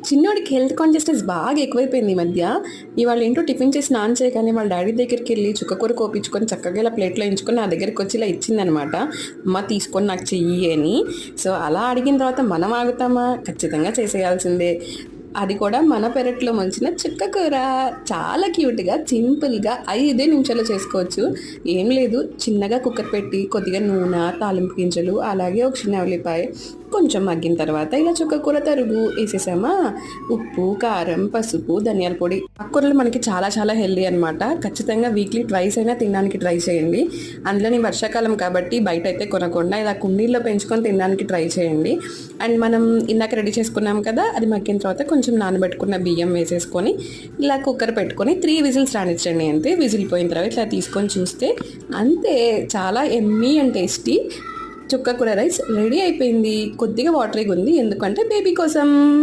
చిన్నోడికి health consciousness బాగా ఎక్కువైపోయింది ఈ మధ్య. ఇవాళ ఏంటో టిఫిన్ చేసి నాన్ చేయగానే వాళ్ళ డాడీ దగ్గరికి వెళ్ళి చుక్కకూర కోపించుకొని చక్కగా ఇలా ప్లేట్లో ఎంచుకొని నా దగ్గరికి వచ్చి ఇలా ఇచ్చిందనమాట. అమ్మ తీసుకొని నాకు చెయ్యి అని. సో అలా అడిగిన తర్వాత మనం ఆగుతామా? ఖచ్చితంగా చేసేయాల్సిందే. అది కూడా మన పెరట్లో మొలిచిన చుక్కకూర. చాలా క్యూట్గా సింపుల్గా 5 నిమిషాల్లో చేసుకోవచ్చు. ఏం లేదు, చిన్నగా కుక్కర్ పెట్టి కొద్దిగా నూనె, తాలింపు గింజలు, అలాగే ఒక చిన్న ఉల్లిపాయ కొంచెం మగ్గిన తర్వాత ఇలా చుక్కకూర తరుగు వేసేసామా. ఉప్పు, కారం, పసుపు, ధనియాల పొడి. ఆకుకూరలు మనకి చాలా చాలా హెల్దీ అనమాట. ఖచ్చితంగా వీక్లీ ట్వైస్ అయినా తినడానికి ట్రై చేయండి. అందులోని వర్షాకాలం కాబట్టి బయట అయితే కొనకుండా ఇలా కుండీల్లో పెంచుకొని తినడానికి ట్రై చేయండి. అండ్ మనం ఇందాక రెడీ చేసుకున్నాం కదా, అది మగ్గిన తర్వాత కొంచెం నానబెట్టుకున్న బియ్యం వేసేసుకొని ఇలా కుక్కర్ పెట్టుకొని 3 విజిల్స్ రానిచ్చండి. అంతే. విజిల్ పోయిన తర్వాత ఇట్లా తీసుకొని చూస్తే అంతే, చాలా ఎమ్మీ అండ్ టేస్టీ చుక్కకూర రైస్ రెడీ అయిపోయింది. కొద్దిగా వాటరీగా ఉంది, ఎందుకంటే బేబీ కోసం.